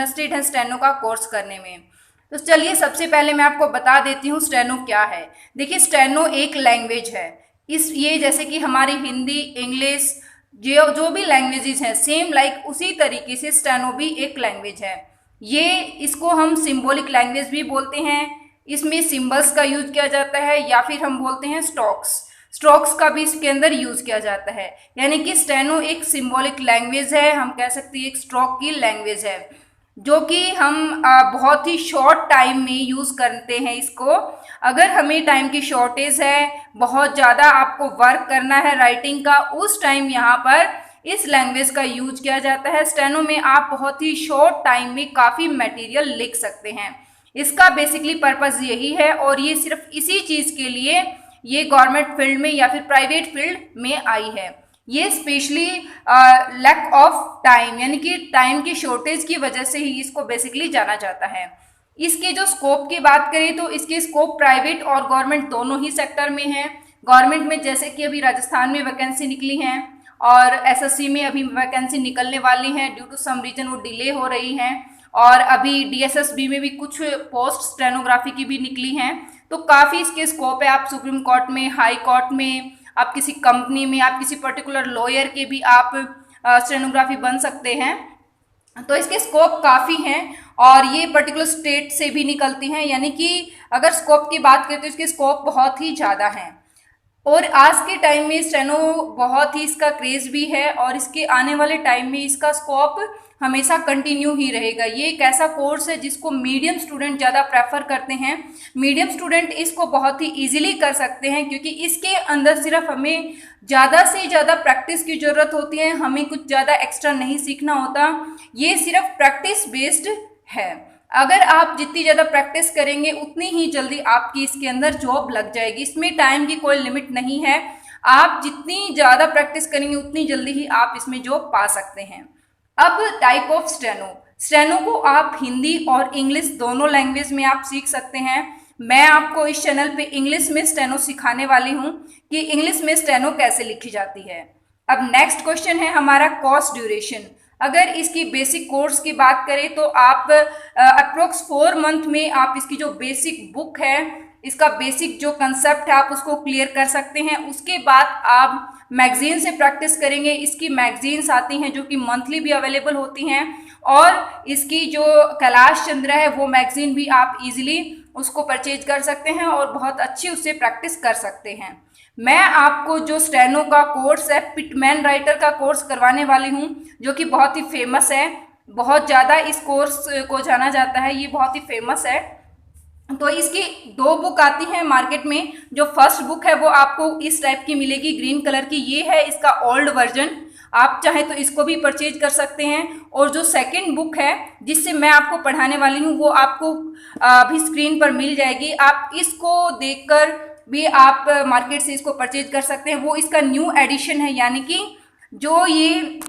Interested है steno का course करने में। तो चलिए सबसे पहले मैं आपको बता देती हूँ स्टेनो क्या है। देखिए स्टेनो एक लैंग्वेज है। ये जैसे कि हमारी हिंदी, इंग्लिश, जो भी लैंग्वेजेस हैं सेम लाइक उसी तरीके से स्टेनो भी एक लैंग्वेज है। इसको हम सिंबॉलिक लैंग्वेज भी बोलते हैं। इसमें सिंबल्स का यूज किया जाता है या फिर हम बोलते हैं स्ट्रोक्स का भी इसके अंदर यूज किया जाता है। यानी कि स्टेनो एक सिंबॉलिक लैंग्वेज है, हम कह सकते हैं एक स्ट्रोक की लैंग्वेज है, जो कि हम बहुत ही शॉर्ट टाइम में यूज़ करते हैं इसको। अगर हमें टाइम की शॉर्टेज है, बहुत ज़्यादा आपको वर्क करना है राइटिंग का, उस टाइम यहाँ पर इस लैंग्वेज का यूज किया जाता है। स्टेनो में आप बहुत ही शॉर्ट टाइम में काफ़ी मटेरियल लिख सकते हैं। इसका बेसिकली पर्पज़ यही है, और ये सिर्फ इसी चीज़ के लिए ये गवर्नमेंट फील्ड में या फिर प्राइवेट फील्ड में आई है। ये स्पेशली लैक ऑफ टाइम यानी कि टाइम की शॉर्टेज की वजह से ही इसको बेसिकली जाना जाता है। इसके जो स्कोप की बात करें तो इसके स्कोप प्राइवेट और गवर्नमेंट दोनों ही सेक्टर में है। गवर्नमेंट में जैसे कि अभी राजस्थान में वैकेंसी निकली हैं और एसएससी में अभी वैकेंसी निकलने वाली हैं, ड्यू टू सम रीजन वो डिले हो रही हैं। और अभी डीएसएसबी में भी कुछ पोस्ट स्टेनोग्राफी की भी निकली हैं। तो काफ़ी इसके स्कोप है। आप सुप्रीम कोर्ट में, हाई कोर्ट में, आप किसी कंपनी में, आप किसी पर्टिकुलर लॉयर के भी आप स्टेनोग्राफी बन सकते हैं। तो इसके स्कोप काफ़ी हैं और ये पर्टिकुलर स्टेट से भी निकलती हैं। यानी कि अगर स्कोप की बात करें तो इसके स्कोप बहुत ही ज़्यादा हैं। और आज के टाइम में स्टेनो बहुत ही इसका क्रेज भी है और इसके आने वाले टाइम में इसका स्कोप हमेशा कंटिन्यू ही रहेगा। ये एक ऐसा कोर्स है जिसको मीडियम स्टूडेंट ज़्यादा प्रेफर करते हैं। मीडियम स्टूडेंट इसको बहुत ही इजीली कर सकते हैं, क्योंकि इसके अंदर सिर्फ हमें ज़्यादा से ज़्यादा प्रैक्टिस की ज़रूरत होती है। हमें कुछ ज़्यादा एक्स्ट्रा नहीं सीखना होता। ये सिर्फ प्रैक्टिस बेस्ड है। अगर आप जितनी ज़्यादा प्रैक्टिस करेंगे उतनी ही जल्दी आपकी इसके अंदर जॉब लग जाएगी। इसमें टाइम की कोई लिमिट नहीं है। आप जितनी ज़्यादा प्रैक्टिस करेंगे उतनी जल्दी ही आप इसमें जॉब पा सकते हैं। अब टाइप ऑफ स्टेनो को आप हिंदी और इंग्लिश दोनों लैंग्वेज में आप सीख सकते हैं। मैं आपको इस चैनल पे इंग्लिश में स्टेनो सिखाने वाली हूँ कि इंग्लिश में स्टेनो कैसे लिखी जाती है। अब नेक्स्ट क्वेश्चन है हमारा कोर्स ड्यूरेशन। अगर इसकी बेसिक कोर्स की बात करें तो आप अप्रोक्स 4 मंथ में आप इसकी जो बेसिक बुक है, इसका बेसिक जो कंसेप्ट है, आप उसको क्लियर कर सकते हैं। उसके बाद आप मैगजीन से प्रैक्टिस करेंगे। इसकी मैगजीन्स आती हैं जो कि मंथली भी अवेलेबल होती हैं, और इसकी जो कैलाश चंद्र है वो मैगजीन भी आप इजीली उसको परचेज कर सकते हैं और बहुत अच्छी उससे प्रैक्टिस कर सकते हैं। मैं आपको जो स्टेनो का कोर्स है, पिटमैन राइटर का कोर्स करवाने वाली हूँ, जो कि बहुत ही फेमस है। बहुत ज़्यादा इस कोर्स को जाना जाता है, ये बहुत ही फेमस है। तो इसकी 2 बुक आती हैं मार्केट में। जो फर्स्ट बुक है वो आपको इस टाइप की मिलेगी, ग्रीन कलर की। ये है इसका ओल्ड वर्जन, आप चाहे तो इसको भी परचेज कर सकते हैं। और जो सेकंड बुक है जिससे मैं आपको पढ़ाने वाली हूँ वो आपको अभी स्क्रीन पर मिल जाएगी। आप इसको देखकर भी आप मार्केट से इसको परचेज कर सकते हैं। वो इसका न्यू एडिशन है, यानी कि जो ये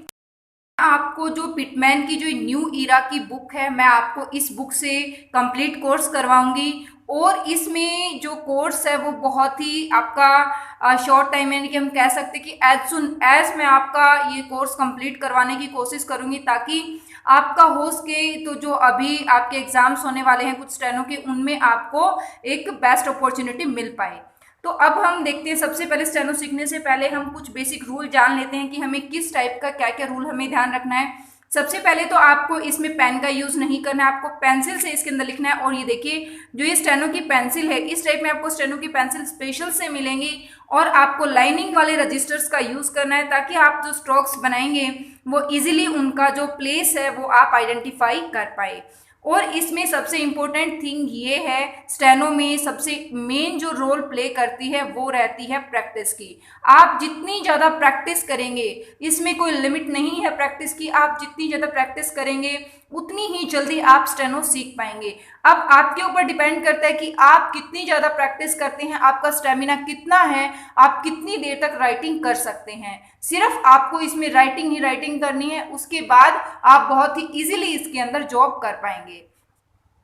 आपको जो पिटमैन की जो न्यू ईरा की बुक है, मैं आपको इस बुक से कंप्लीट कोर्स करवाऊंगी। और इसमें जो कोर्स है वो बहुत ही आपका शॉर्ट टाइम, यानी कि हम कह सकते हैं कि एज सुन एज मैं आपका ये कोर्स कंप्लीट करवाने की कोशिश करूंगी, ताकि आपका हो सके तो जो अभी आपके एग्जाम्स होने वाले हैं कुछ स्टेनो के, उनमें आपको एक बेस्ट अपॉर्चुनिटी मिल पाए। तो अब हम देखते हैं, सबसे पहले स्टेनो सीखने से पहले हम कुछ बेसिक रूल जान लेते हैं कि हमें किस टाइप का क्या क्या रूल हमें ध्यान रखना है। सबसे पहले तो आपको इसमें पेन का यूज़ नहीं करना है, आपको पेंसिल से इसके अंदर लिखना है। और ये देखिए जो ये स्टेनो की पेंसिल है, इस टाइप में आपको स्टेनो की पेंसिल स्पेशल से मिलेंगी। और आपको लाइनिंग वाले रजिस्टर्स का यूज़ करना है, ताकि आप जो स्ट्रोक्स बनाएंगे वो ईजिली उनका जो प्लेस है वो आप आइडेंटिफाई कर पाए। और इसमें सबसे इम्पोर्टेंट थिंग ये है, स्टेनो में सबसे मेन जो रोल प्ले करती है वो रहती है प्रैक्टिस की। आप जितनी ज़्यादा प्रैक्टिस करेंगे, इसमें कोई लिमिट नहीं है प्रैक्टिस की, आप जितनी ज़्यादा प्रैक्टिस करेंगे उतनी ही जल्दी आप स्टेनो सीख पाएंगे। अब आपके ऊपर डिपेंड करता है कि आप कितनी ज़्यादा प्रैक्टिस करते हैं, आपका स्टेमिना कितना है, आप कितनी देर तक राइटिंग कर सकते हैं। सिर्फ आपको इसमें राइटिंग ही राइटिंग करनी है, उसके बाद आप बहुत ही इजीली इसके अंदर जॉब कर पाएंगे।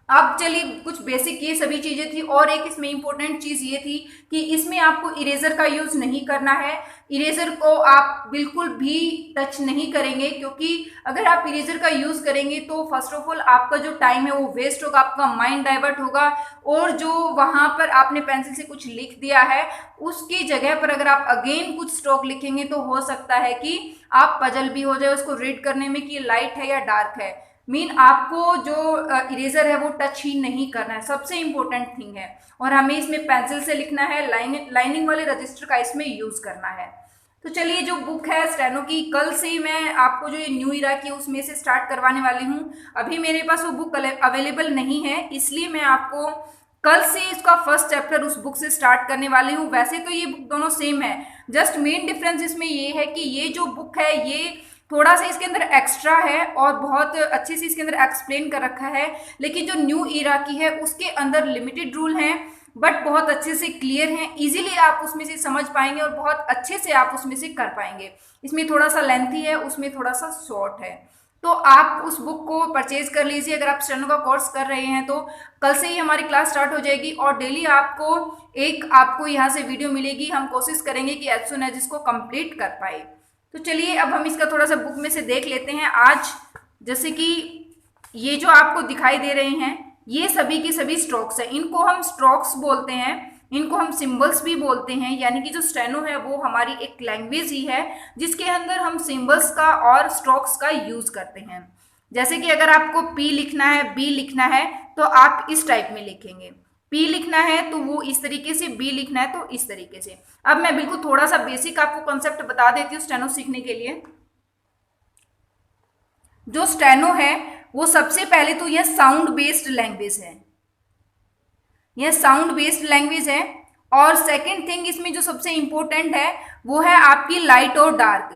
अब चलिए, कुछ बेसिक ये सभी चीजें थी, और एक इसमें इंपॉर्टेंट चीज ये थी कि इसमें आपको इरेजर का यूज नहीं करना है। इरेजर को आप बिल्कुल भी टच नहीं करेंगे, क्योंकि अगर आप इरेजर का यूज करेंगे तो फर्स्ट ऑफ ऑल आपका जो टाइम है वो वेस्ट होगा, आपका माइंड डाइवर्ट होगा, और जो वहां पर आपने पेंसिल से कुछ लिख दिया है उसकी जगह पर अगर आप अगेन कुछ स्ट्रोक लिखेंगे तो हो सकता है कि आप पजल भी हो जाए उसको रीड करने में कि लाइट है या डार्क है। आपको जो इरेजर है वो टच ही नहीं करना है, सबसे इंपॉर्टेंट थिंग है। और हमें इसमें पेंसिल से लिखना है, लाइनिंग वाले रजिस्टर का इसमें यूज करना है। तो चलिए, जो बुक है स्टेनो की, कल से मैं आपको जो ये न्यू इरा की उसमें से स्टार्ट करवाने वाली हूँ। अभी मेरे पास वो बुक अवेलेबल नहीं है, इसलिए मैं आपको कल से इसका फर्स्ट चैप्टर उस बुक से स्टार्ट करने वाली हूँ। वैसे तो ये बुक दोनों सेम है, जस्ट मेन डिफरेंस इसमें ये है कि ये जो बुक है ये थोड़ा सा इसके अंदर एक्स्ट्रा है और बहुत अच्छे से इसके अंदर एक्सप्लेन कर रखा है। लेकिन जो न्यू इरा की है उसके अंदर लिमिटेड रूल हैं, बट बहुत अच्छे से क्लियर हैं, इजीली आप उसमें से समझ पाएंगे और बहुत अच्छे से आप उसमें से कर पाएंगे। इसमें थोड़ा सा लेंथी है, उसमें थोड़ा सा शॉर्ट है। तो आप उस बुक को परचेज कर लीजिए अगर आप स्टेनो का कोर्स कर रहे हैं तो। कल से ही हमारी क्लास स्टार्ट हो जाएगी और डेली आपको यहाँ से वीडियो मिलेगी। हम कोशिश करेंगे कि एज सुन एज इसको कंप्लीट कर पाए। तो चलिए, अब हम इसका थोड़ा सा बुक में से देख लेते हैं। आज जैसे कि ये जो आपको दिखाई दे रहे हैं ये सभी की सभी स्ट्रोक्स हैं, इनको हम स्ट्रोक्स बोलते हैं, इनको हम सिंबल्स भी बोलते हैं। यानी कि जो स्टेनो है वो हमारी एक लैंग्वेज ही है जिसके अंदर हम सिंबल्स का और स्ट्रोक्स का यूज करते हैं। जैसे कि अगर आपको पी लिखना है, बी लिखना है तो आप इस टाइप में लिखेंगे, पी लिखना है तो वो इस तरीके से, बी लिखना है तो इस तरीके से। अब मैं बिल्कुल थोड़ा सा बेसिक आपको कॉन्सेप्ट बता देती हूँ स्टेनो सीखने के लिए। जो स्टेनो है वो सबसे पहले तो यह साउंड बेस्ड लैंग्वेज है, यह साउंड बेस्ड लैंग्वेज है। और सेकंड थिंग इसमें जो सबसे इंपॉर्टेंट है वो है आपकी लाइट और डार्क।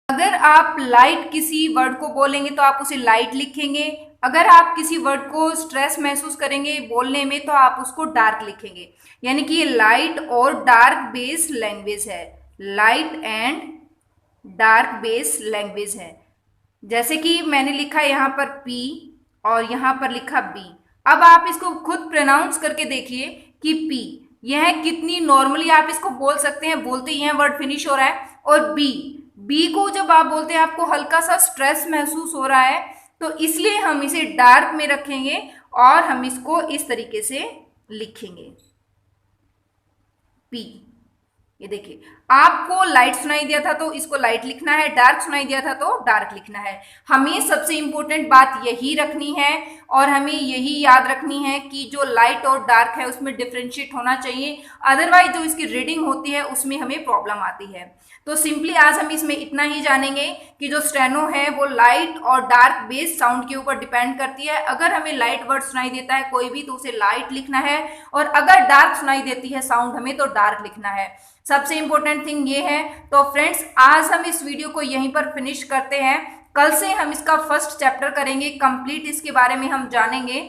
अगर आप लाइट किसी वर्ड को बोलेंगे तो आप उसे लाइट लिखेंगे, अगर आप किसी वर्ड को स्ट्रेस महसूस करेंगे बोलने में तो आप उसको डार्क लिखेंगे। यानी कि ये लाइट और डार्क बेस्ड लैंग्वेज है, light and dark based language है। जैसे कि मैंने लिखा यहाँ पर P और यहाँ पर लिखा B। अब आप इसको खुद प्रोनाउंस करके देखिए कि P यह कितनी नॉर्मली आप इसको बोल सकते हैं, बोलते ही वर्ड फिनिश हो रहा है। और B को जब आप बोलते हैं आपको हल्का सा स्ट्रेस महसूस हो रहा है, तो इसलिए हम इसे डार्क में रखेंगे और हम इसको इस तरीके से लिखेंगे P। ये देखिए, आपको लाइट सुनाई दिया था तो इसको लाइट लिखना है, डार्क सुनाई दिया था तो डार्क लिखना है। हमें सबसे इंपॉर्टेंट बात यही रखनी है और हमें यही याद रखनी है कि जो लाइट और डार्क है उसमें डिफरेंशिएट होना चाहिए, अदरवाइज जो इसकी रीडिंग होती है उसमें हमें प्रॉब्लम आती है। तो सिंपली आज हम इसमें इतना ही जानेंगे कि जो स्टेनो है वो लाइट और डार्क बेस्ड साउंड के ऊपर डिपेंड करती है। अगर हमें लाइट वर्ड सुनाई देता है कोई भी तो उसे लाइट लिखना है, और अगर डार्क सुनाई देती है साउंड हमें तो डार्क लिखना है। सबसे इंपॉर्टेंट थिंग ये है। तो फ्रेंड्स, आज हम इस वीडियो को यहीं पर फिनिश करते हैं। कल से हम इसका फर्स्ट चैप्टर करेंगे कंप्लीट, इसके बारे में हम जानेंगे।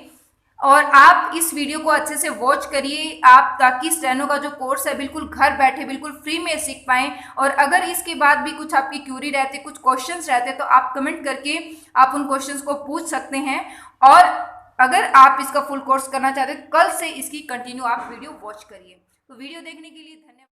और आप इस वीडियो को अच्छे से वॉच करिए आप, ताकि स्टेनो का जो कोर्स है बिल्कुल घर बैठे बिल्कुल फ्री में सीख पाएं। और अगर इसके बाद भी कुछ आपकी क्यूरी रहती, कुछ क्वेश्चंस रहते तो आप कमेंट करके आप उन क्वेश्चंस को पूछ सकते हैं। और अगर आप इसका फुल कोर्स करना चाहते हैं कल से इसकी कंटिन्यू आप वीडियो वॉच करिए। तो वीडियो देखने के लिए धन्यवाद।